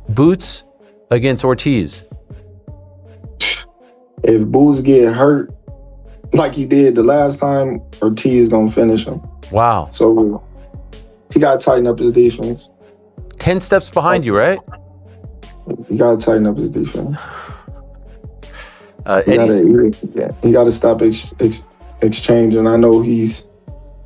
Boots against Ortiz. If Boots get hurt like he did the last time, Ortiz gonna finish him. Wow. So he gotta tighten up his defense. 10 steps behind you, right? He gotta tighten up his defense. He gotta stop exchanging. I know he's.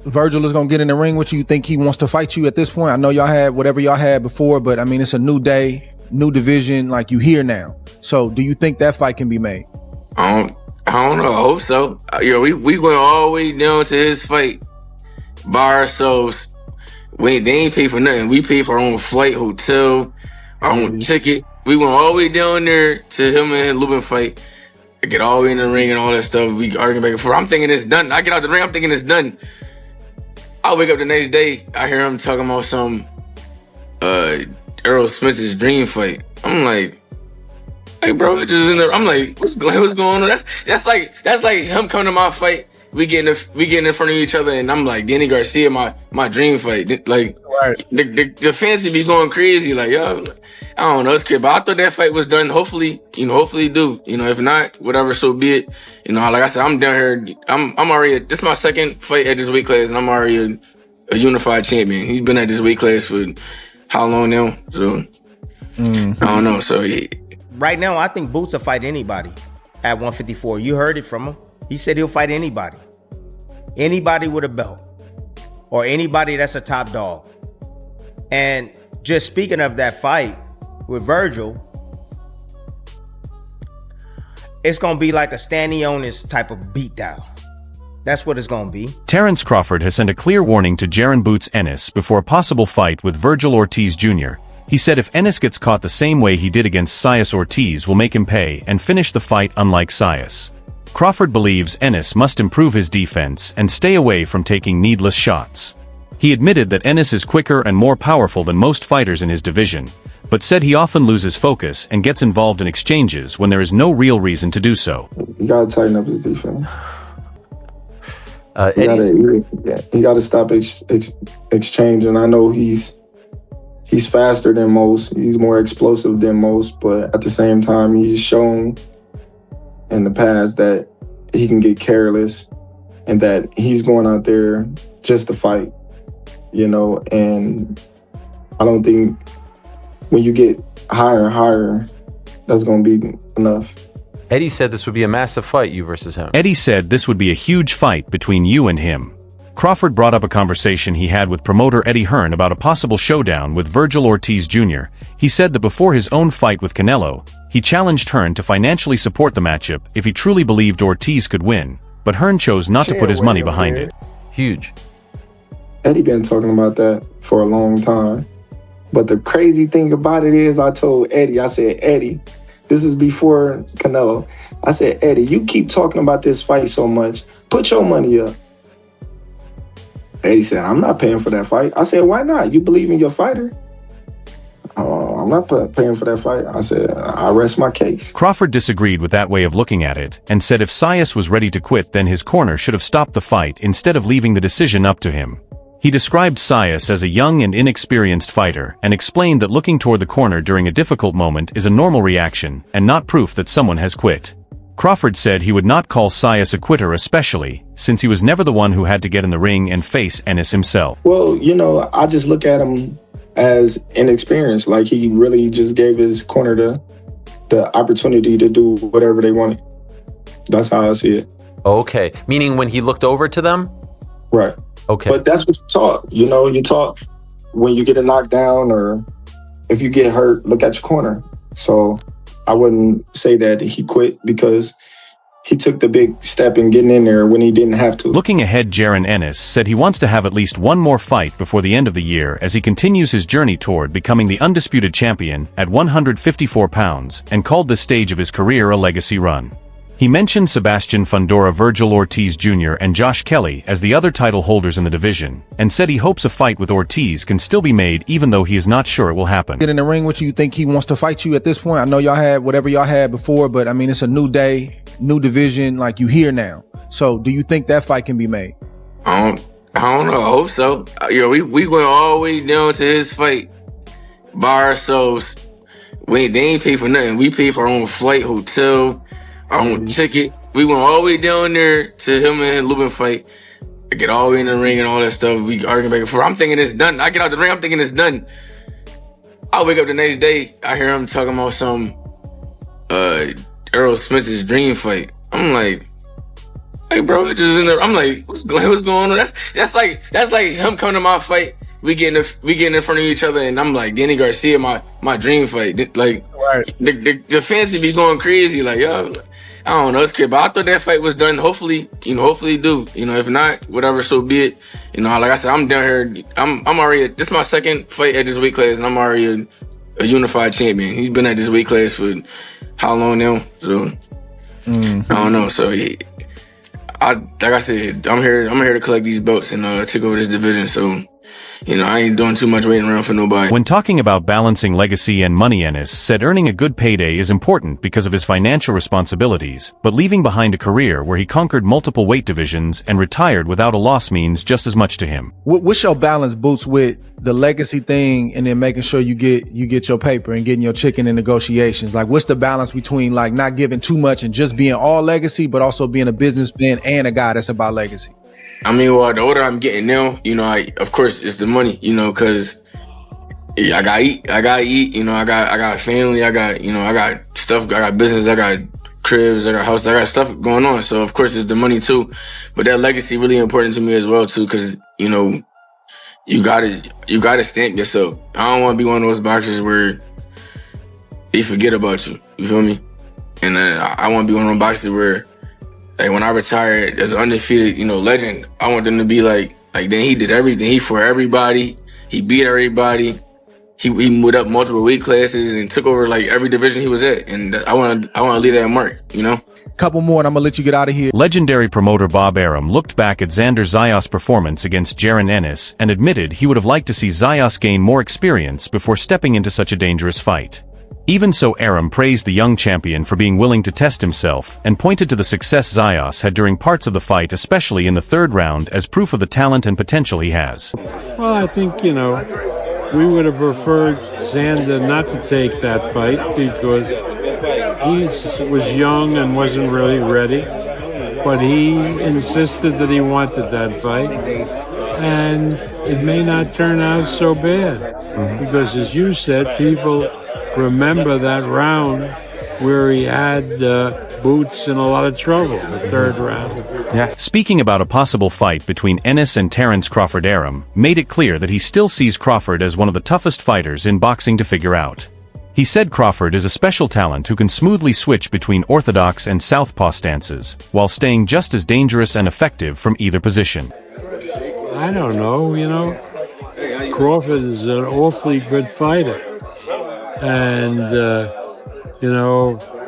Vergil is gonna get in the ring with you. You think he wants to fight you at this point? I know y'all had whatever y'all had before, but I mean it's a new day, new division. Like you here now. So do you think that fight can be made? I don't know. I hope so. We went all the way down to his fight by ourselves. They ain't pay for nothing. We paid for our own flight, hotel, our own ticket. We went all the way down there to him and Lubin fight. I get all the way in the ring and all that stuff. We arguing back and forth. I'm thinking it's done. I get out the ring. I'm thinking it's done. I wake up the next day. I hear him talking about some Errol Spence's dream fight. I'm like, hey, bro, it just in there. I'm like, what's going on? That's like him coming to my fight. We getting in front of each other, and I'm like, Danny Garcia, my dream fight. Like, right. The fans be going crazy. Like, yo, I don't know, it's crazy. But I thought that fight was done. Hopefully do. If not, whatever, so be it. Like I said, I'm down here. I'm already. This is my second fight at this weight class, and I'm already a unified champion. He's been at this weight class for how long now? So I don't know. So right now, I think Boots will fight anybody at 154. You heard it from him. He said he'll fight anybody. Anybody with a belt. Or anybody that's a top dog. And just speaking of that fight with Vergil, it's going to be like a Stanionis type of beatdown. That's what it's going to be. Terence Crawford has sent a clear warning to Jaron Boots Ennis before a possible fight with Vergil Ortiz Jr. He said if Ennis gets caught the same way he did against Sias Ortiz will make him pay and finish the fight unlike Sias. Crawford believes Ennis must improve his defense and stay away from taking needless shots. He admitted that Ennis is quicker and more powerful than most fighters in his division, but said he often loses focus and gets involved in exchanges when there is no real reason to do so. He gotta tighten up his defense. He gotta stop exchanging. I know he's faster than most. He's more explosive than most, but at the same time, he's shown in the past that he can get careless and that he's going out there just to fight, and I don't think when you get higher and higher, that's going to be enough. Eddie said this would be a massive fight, you versus him. Eddie said this would be a huge fight between you and him. Crawford brought up a conversation he had with promoter Eddie Hearn about a possible showdown with Vergil Ortiz Jr. He said that before his own fight with Canelo, he challenged Hearn to financially support the matchup if he truly believed Ortiz could win, but Hearn chose not to put his money behind it. Huge. Eddie been talking about that for a long time. But the crazy thing about it is I told Eddie, I said, Eddie, this is before Canelo. I said, Eddie, you keep talking about this fight so much. Put your money up. Eddie said, I'm not paying for that fight. I said, why not? You believe in your fighter? I'm not paying for that fight. I said, I rest my case. Crawford disagreed with that way of looking at it and said if Sias was ready to quit, then his corner should have stopped the fight instead of leaving the decision up to him. He described Sias as a young and inexperienced fighter and explained that looking toward the corner during a difficult moment is a normal reaction and not proof that someone has quit. Crawford said he would not call Sias a quitter, especially since he was never the one who had to get in the ring and face Ennis himself. Well, I just look at him as inexperienced. Like he really just gave his corner the opportunity to do whatever they wanted. That's how I see it. Okay. Meaning when he looked over to them? Right. Okay. But that's what you taught. You taught when you get a knockdown or if you get hurt, look at your corner. So I wouldn't say that he quit because he took the big step in getting in there when he didn't have to. Looking ahead, Jaron Ennis said he wants to have at least one more fight before the end of the year as he continues his journey toward becoming the undisputed champion at 154 pounds and called this stage of his career a legacy run. He mentioned Sebastian Fundora, Vergil Ortiz Jr. and Josh Kelly as the other title holders in the division, and said he hopes a fight with Ortiz can still be made even though he is not sure it will happen. Get in the ring with you. You think he wants to fight you at this point? I know y'all had whatever y'all had before, but I mean, it's a new day, new division, like you here now. So do you think that fight can be made? I don't know. I hope so. We went all the way down to his fight by ourselves. They ain't pay for nothing. We paid for our own flight, hotel, our own ticket. We went all the way down there to him and Lubin fight. I get all the way in the ring and all that stuff. We arguing back and forth. I'm thinking it's done. I get out the ring. I'm thinking it's done. I wake up the next day. I hear him talking about some Errol Spence's dream fight. I'm like, hey, bro, it just in there. I'm like, what's going on? That's like him coming to my fight. We getting in front of each other, and I'm like, Danny Garcia, my dream fight. Like, Right. the fans be going crazy. Like, yo, I don't know, it's crazy. But I thought that fight was done. Hopefully do. If not, whatever, so be it. Like I said, I'm down here. I'm already. This is my second fight at this weight class, and I'm already a unified champion. He's been at this weight class for how long now? So I don't know. So like I said, I'm here to collect these belts and take over this division. So. I ain't doing too much waiting around for nobody. When talking about balancing legacy and money, Ennis said earning a good payday is important because of his financial responsibilities, but leaving behind a career where he conquered multiple weight divisions and retired without a loss means just as much to him. What's your balance, Boots, with the legacy thing and then making sure you get your paper and getting your chicken in negotiations? Like, what's the balance between like not giving too much and just being all legacy, but also being a businessman and a guy that's about legacy? I mean, well, the older I'm getting now, of course, it's the money, because I gotta eat, I got family, I got stuff, I got business, I got cribs, I got house, I got stuff going on. So of course it's the money too, but that legacy really important to me as well too, because you gotta stamp yourself. I don't want to be one of those boxers where they forget about you. You feel me? And I want to be one of those boxers where. Like when I retired as an undefeated, legend, I want them to be like then he did everything. He fought everybody. He beat everybody. He moved up multiple weight classes and took over like every division he was at. And I want to leave that mark, Couple more and I'm gonna let you get out of here. Legendary promoter Bob Arum looked back at Xander Zayas' performance against Jaron Ennis and admitted he would have liked to see Zayas gain more experience before stepping into such a dangerous fight. Even so, Arum praised the young champion for being willing to test himself and pointed to the success Zayas had during parts of the fight, especially in the third round, as proof of the talent and potential he has. Well, I think, we would have preferred Xander not to take that fight because he was young and wasn't really ready. But he insisted that he wanted that fight. And it may not turn out so bad because, as you said, people remember that round where he had Boots in a lot of trouble, the third round. Yeah. Speaking about a possible fight between Ennis and Terence Crawford, Arum made it clear that he still sees Crawford as one of the toughest fighters in boxing to figure out. He said Crawford is a special talent who can smoothly switch between orthodox and southpaw stances, while staying just as dangerous and effective from either position. I don't know, Crawford is an awfully good fighter. And,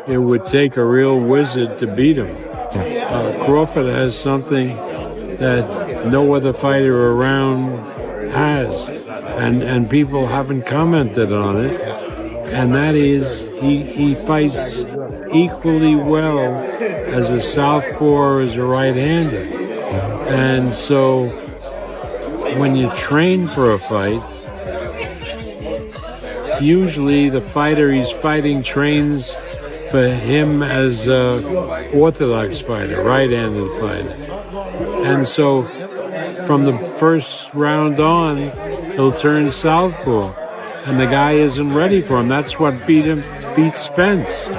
it would take a real wizard to beat him. Crawford has something that no other fighter around has, and people haven't commented on it, and that is he fights equally well as a southpaw or as a right-hander. And so when you train for a fight, usually the fighter he's fighting trains for him as an orthodox fighter, right-handed fighter. And so from the first round on, he'll turn southpaw. And the guy isn't ready for him. That's what beat Spence.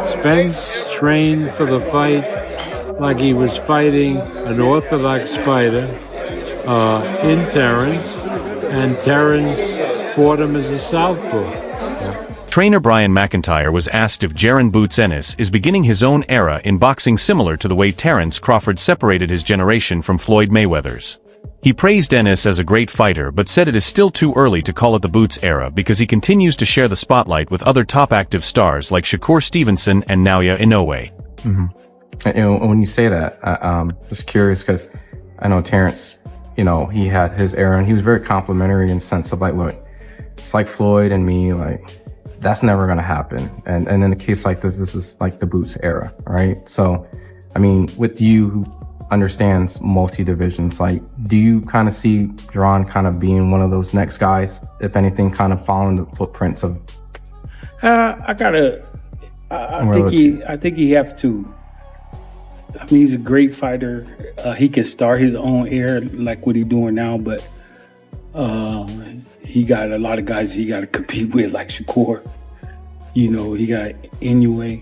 Spence trained for the fight like he was fighting an orthodox fighter in Terence, and Terence fought him as a southpaw. Trainer Brian McIntyre was asked if Jaron Boots Ennis is beginning his own era in boxing similar to the way Terence Crawford separated his generation from Floyd Mayweather's. He praised Ennis as a great fighter but said it is still too early to call it the Boots era because he continues to share the spotlight with other top active stars like Shakur Stevenson and Naoya Inoue. Mm-hmm. When you say that, I'm just curious because I know Terence, he had his era and he was very complimentary in the sense of like, look, it's like Floyd and me, like, that's never going to happen. And in a case like this is like the Boots era, right? So, I mean, with you, understands multi-divisions. Like, do you kind of see Jaron kind of being one of those next guys, if anything, kind of following the footprints of? I think he have to. I mean, he's a great fighter. He can start his own era like what he's doing now, but he got a lot of guys he got to compete with, like Shakur. You know, he got Inoue.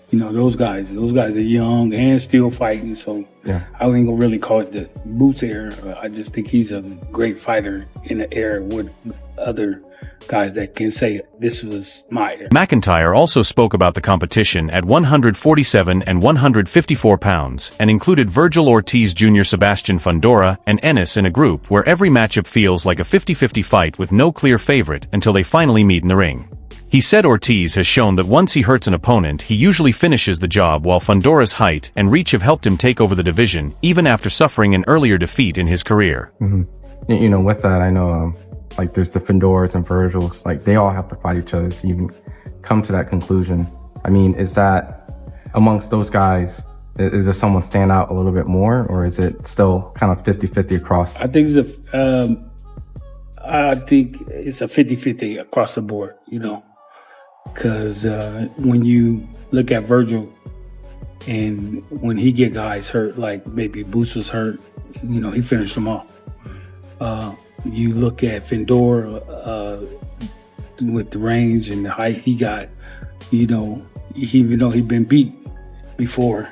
You know, those guys are young and still fighting. So Yeah. I ain't gonna really call it the Boots era. I just think he's a great fighter in the era with other guys that can say this was my era. McIntyre also spoke about the competition at 147 and 154 pounds and included Vergil Ortiz Jr., Sebastian Fundora, and Ennis in a group where every matchup feels like a 50-50 fight with no clear favorite until they finally meet in the ring. He said Ortiz has shown that once he hurts an opponent, he usually finishes the job, while Fundora's height and reach have helped him take over the division, even after suffering an earlier defeat in his career. Mm-hmm. You know, with that, I know, like, there's the Fundoras and Vergils, like, they all have to fight each other to even come to that conclusion. I mean, is that, amongst those guys, is there someone stand out a little bit more, or is it still kind of 50-50 across? I think it's a 50-50 across the board, you know, because when you look at Vergil and when he get guys hurt, like maybe Boots was hurt, you know, he finished them off. You look at Fundora with the range and the height he got, you know, even though he'd been beat before,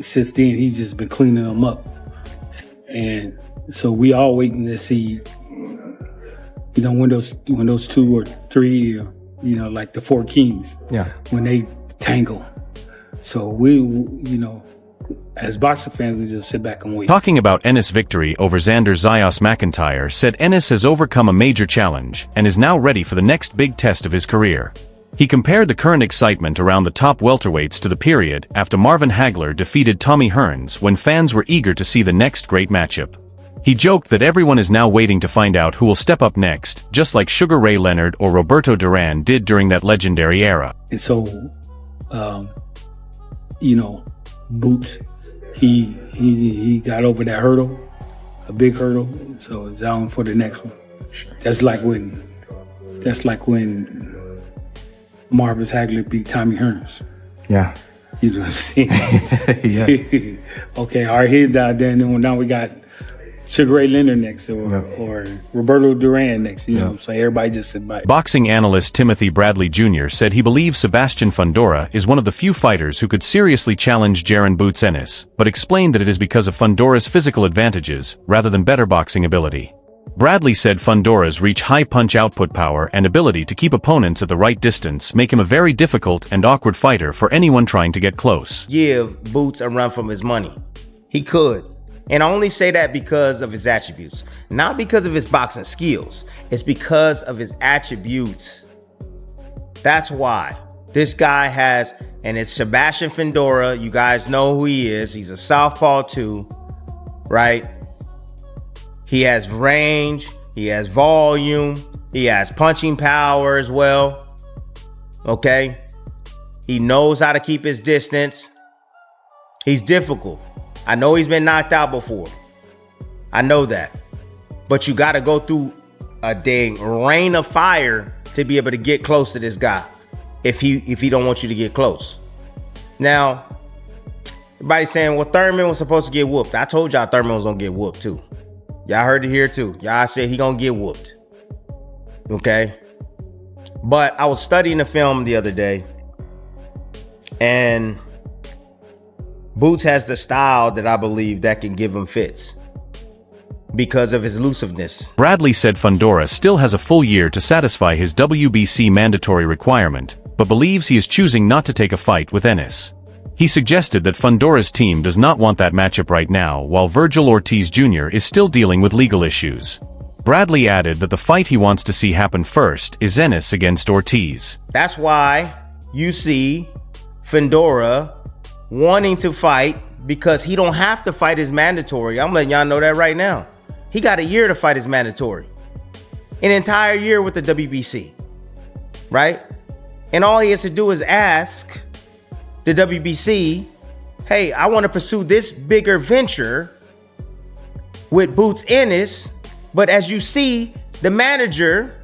since then he's just been cleaning them up. And so we all waiting to see, you know, when those two or three, you know, like the Four Kings, Yeah. when they tangle. So we, you know, as boxing fans, we just sit back and wait. Talking about Ennis' victory over Xander Zayas McIntyre, said Ennis has overcome a major challenge and is now ready for the next big test of his career. He compared the current excitement around the top welterweights to the period after Marvin Hagler defeated Tommy Hearns, when fans were eager to see the next great matchup. He joked that everyone is now waiting to find out who will step up next, just like Sugar Ray Leonard or Roberto Duran did during that legendary era. And so, you know, Boots, he got over that hurdle, a big hurdle. So it's on for the next one. That's like when Marvin Hagler beat Tommy Hearns. Yeah. You know what I'm saying? Yeah. Okay, all right, here's that. Then now we got Sugar Ray Leonard next, or Roberto Duran next. You know what I'm saying? Everybody just sit back. Boxing analyst Timothy Bradley Jr. said he believes Sebastian Fundora is one of the few fighters who could seriously challenge Jaron Boots Ennis, but explained that it is because of Fundora's physical advantages, rather than better boxing ability. Bradley said Fundora's reach, high punch output power, and ability to keep opponents at the right distance make him a very difficult and awkward fighter for anyone trying to get close. Give Boots a run from his money. He could. And I only say that because of his attributes. Not because of his boxing skills. It's because of his attributes. That's why. This guy has, and it's Sebastian Fundora. You guys know who he is. He's a southpaw too, right? He has range. He has volume. He has punching power as well. Okay? He knows how to keep his distance. He's difficult. I know he's been knocked out before. I know that. But you got to go through a dang rain of fire to be able to get close to this guy if he don't want you to get close. Now, everybody's saying, well, Thurman was supposed to get whooped. I told y'all Thurman was going to get whooped too. Y'all heard it here too. Y'all said he going to get whooped. Okay? But I was studying the film the other day, and Boots has the style that I believe that can give him fits because of his elusiveness. Bradley said Fundora still has a full year to satisfy his WBC mandatory requirement, but believes he is choosing not to take a fight with Ennis. He suggested that Fundora's team does not want that matchup right now, while Vergil Ortiz Jr. is still dealing with legal issues. Bradley added that the fight he wants to see happen first is Ennis against Ortiz. That's why you see Fundora wanting to fight, because he don't have to fight his mandatory. I'm letting y'all know that right now. He got a year to fight his mandatory. An entire year with the WBC. Right? And all he has to do is ask the WBC hey, I want to pursue this bigger venture with Boots Ennis. But as you see, the manager,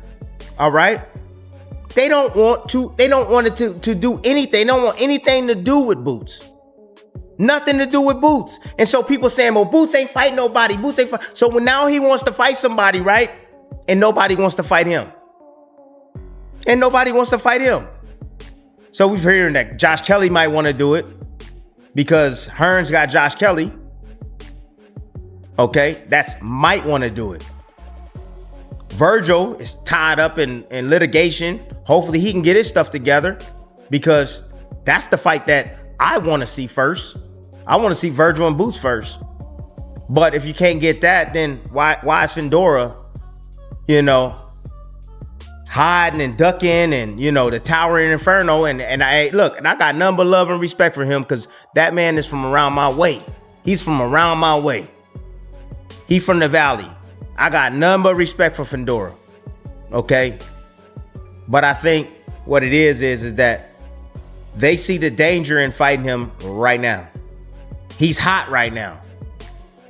all right, they don't want it to do anything. They don't want anything to do with Boots. Nothing to do with Boots. And so people saying, well, Boots ain't fighting nobody. Boots ain't fight. So now he wants to fight somebody, right? And nobody wants to fight him. And nobody wants to fight him. So we've heard that Josh Kelly might want to do it because Hearns got Josh Kelly. Okay, that's might want to do it. Vergil is tied up in litigation. Hopefully he can get his stuff together because that's the fight that I want to see first. I want to see Vergil and Boots first. But if you can't get that, then why is Fundora, hiding and ducking and, the towering inferno? And I got nothing but love and respect for him because that man is from around my way. He's from around my way. He's from the Valley. I got nothing but respect for Fundora. Okay? But I think what it is that they see the danger in fighting him right now. He's hot right now.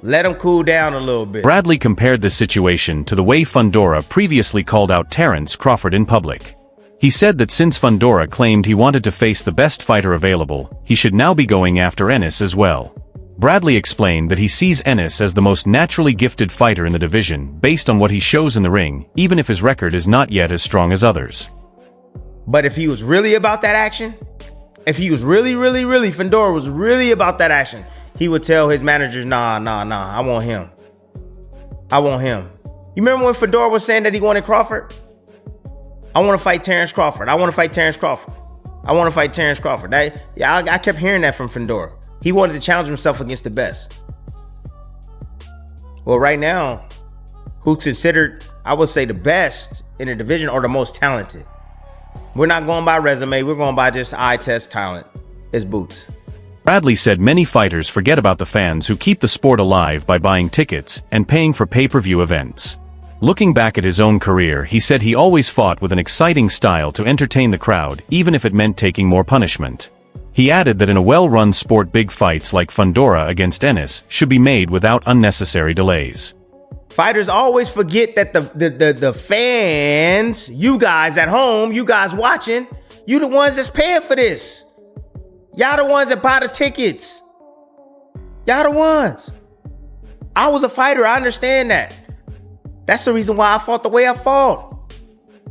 Let him cool down a little bit. Bradley compared this situation to the way Fundora previously called out Terence Crawford in public. He said that since Fundora claimed he wanted to face the best fighter available, he should now be going after Ennis as well. Bradley explained that he sees Ennis as the most naturally gifted fighter in the division based on what he shows in the ring, even if his record is not yet as strong as others. But if he was really about that action, if he was really, Fundora was really about that action, he would tell his managers, nah, I want him. You remember when Fundora was saying that he wanted Crawford? I want to fight Terence Crawford. I kept hearing that from Fundora. He wanted to challenge himself against the best. Well, right now, who's considered, I would say, the best in the division or the most talented? We're not going by resume. We're going by just eye test talent. It's Boots. Bradley said many fighters forget about the fans who keep the sport alive by buying tickets and paying for pay-per-view events. Looking back at his own career, he said he always fought with an exciting style to entertain the crowd, even if it meant taking more punishment. He added that in a well-run sport, big fights like Fundora against Ennis should be made without unnecessary delays. Fighters always forget that the fans, you guys at home, you guys watching, you the ones that's paying for this. Y'all the ones that buy the tickets. Y'all the ones. I was a fighter. I understand that. That's the reason why I fought the way I fought.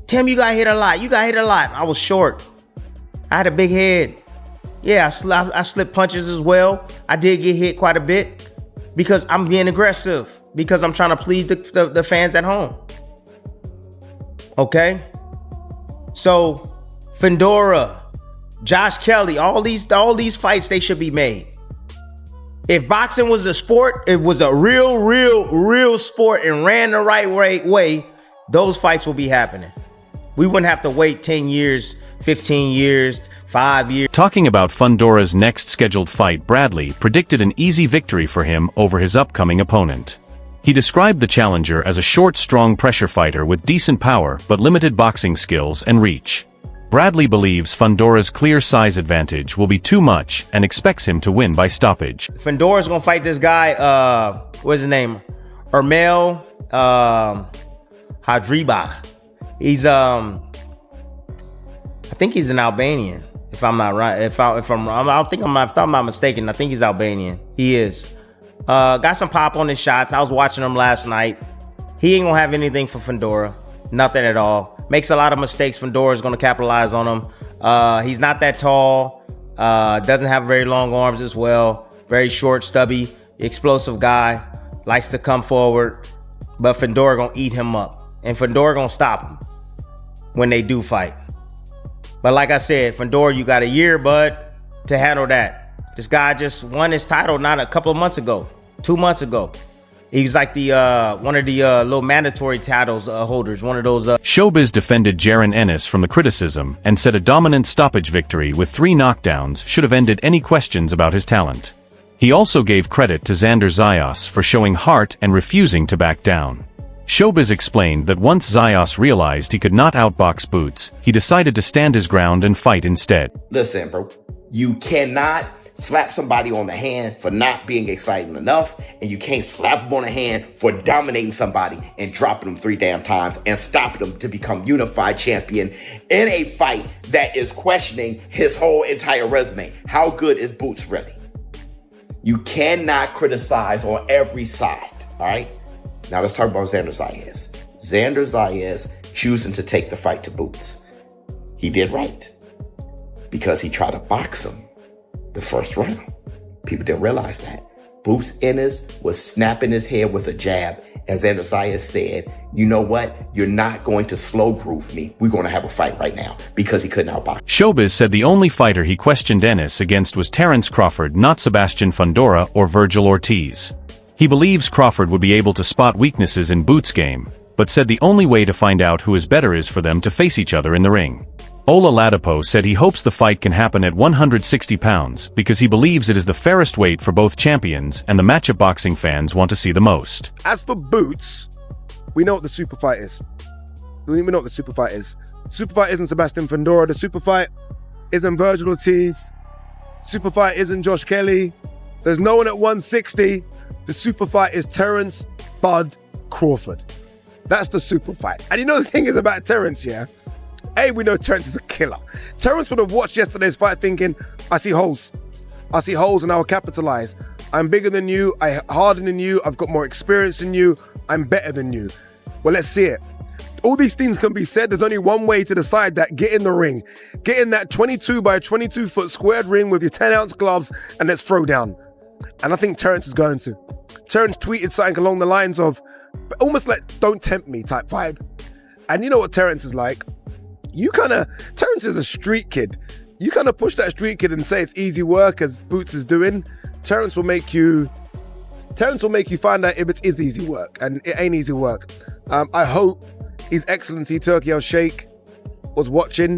Tim, you got hit a lot. I was short. I had a big head. Yeah, I slipped punches as well. I did get hit quite a bit because I'm being aggressive, because I'm trying to please the fans at home. Okay? So, Fundora, Josh Kelly, all these fights, they should be made. If boxing was a sport, it was a real sport and ran the right way, those fights will be happening. We wouldn't have to wait 10 years, 15 years, 5 years. Talking about Fundora's next scheduled fight, Bradley predicted an easy victory for him over his upcoming opponent. He described the challenger as a short, strong pressure fighter with decent power but limited boxing skills and reach. Bradley believes Fundora's clear size advantage will be too much and expects him to win by stoppage. Fundora's gonna fight this guy, what's his name? Ermel Hadriba. He's I think he's an Albanian, if I'm not right. If I'm not mistaken, I think he's Albanian. He is. Got some pop on his shots. I was watching him last night. He ain't gonna have anything for Fundora. Nothing at all. Makes a lot of mistakes. Fundora's gonna capitalize on him. He's not that tall. Doesn't have very long arms as well. Very short, stubby, explosive guy. Likes to come forward. But Fundora gonna eat him up. And Fundora gonna stop him when they do fight. But like I said, Fundora, you got a year, bud, to handle that. This guy just won his title not a couple of months ago, 2 months ago. He was like the one of the little mandatory titles holders, one of those. Showbiz defended Jaron Ennis from the criticism and said a dominant stoppage victory with 3 knockdowns should have ended any questions about his talent. He also gave credit to Xander Zayas for showing heart and refusing to back down. Showbiz explained that once Zayas realized he could not outbox Boots, he decided to stand his ground and fight instead. Listen, bro, you cannot slap somebody on the hand for not being exciting enough, and you can't slap them on the hand for dominating somebody and dropping them 3 damn times and stopping them to become unified champion in a fight that is questioning his whole entire resume. How good is Boots really? You cannot criticize on every side, all right? Now let's talk about Xander Zayas. Xander Zayas choosing to take the fight to Boots. He did right because he tried to box him the first round. People didn't realize that. Boots Ennis was snapping his head with a jab, and Xander Zayas said, you know what? You're not going to slow groove me. We're going to have a fight right now, because he couldn't outbox. Showbiz said the only fighter he questioned Ennis against was Terence Crawford, not Sebastian Fundora or Vergil Ortiz. He believes Crawford would be able to spot weaknesses in Boots' game, but said the only way to find out who is better is for them to face each other in the ring. Ola Ladipo said he hopes the fight can happen at 160 pounds because he believes it is the fairest weight for both champions and the matchup boxing fans want to see the most. As for Boots, we know what the super fight is. We know what the super fight is. Super fight isn't Sebastian Fundora. The super fight isn't Vergil Ortiz. Super fight isn't Josh Kelly. There's no one at 160. The super fight is Terence Bud Crawford. That's the super fight. And you know the thing is about Terence, yeah? A, we know Terence is a killer. Terence would have watched yesterday's fight thinking, I see holes. I see holes and I will capitalize. I'm bigger than you. I'm harder than you. I've got more experience than you. I'm better than you. Well, let's see it. All these things can be said. There's only one way to decide that. Get in the ring. Get in that 22 by 22 foot squared ring with your 10-ounce gloves and let's throw down. And I think Terence is going to. Terence tweeted something along the lines of, almost like, don't tempt me type vibe. And you know what Terence is like? Terence is a street kid. You kind of push that street kid and say it's easy work as Boots is doing. Terence will make you find out if it is easy work, and it ain't easy work. I hope His Excellency Turki Al-Sheikh was watching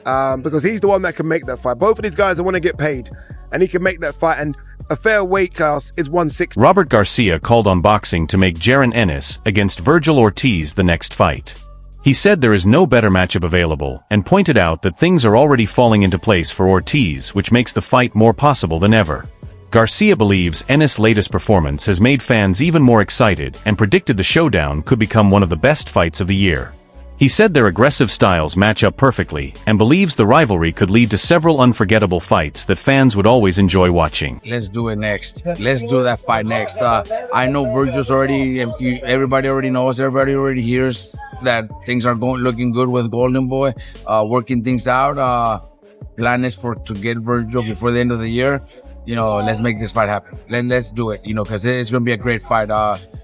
because he's the one that can make that fight. Both of these guys want to get paid, and he can make that fight, and a fair weight class is 160. Robert Garcia called on boxing to make Jaron Ennis against Vergil Ortiz the next fight. He said there is no better matchup available and pointed out that things are already falling into place for Ortiz, which makes the fight more possible than ever. Garcia believes Ennis' latest performance has made fans even more excited and predicted the showdown could become one of the best fights of the year. He said their aggressive styles match up perfectly and believes the rivalry could lead to several unforgettable fights that fans would always enjoy watching. Let's do it next. Let's do that fight next. I know Vergil's already, everybody already knows, everybody already hears that things are looking good with Golden Boy, working things out. Plan is to get Vergil before the end of the year. Let's make this fight happen. Let's do it, because it's going to be a great fight.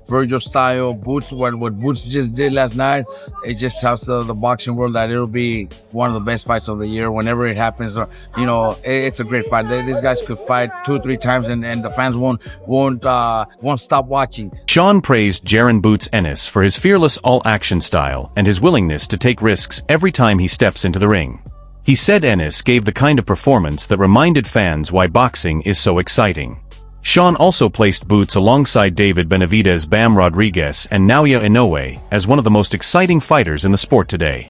Vergil style, Boots, what Boots just did last night, it just tells the boxing world that it'll be one of the best fights of the year whenever it happens. It's a great fight. These guys could fight 2-3 times and the fans won't stop watching. Sean praised Jaron Boots Ennis for his fearless all-action style and his willingness to take risks every time he steps into the ring. He said Ennis gave the kind of performance that reminded fans why boxing is so exciting. Sean also placed Boots alongside David Benavidez, Bam Rodriguez, and Naoya Inoue as one of the most exciting fighters in the sport today.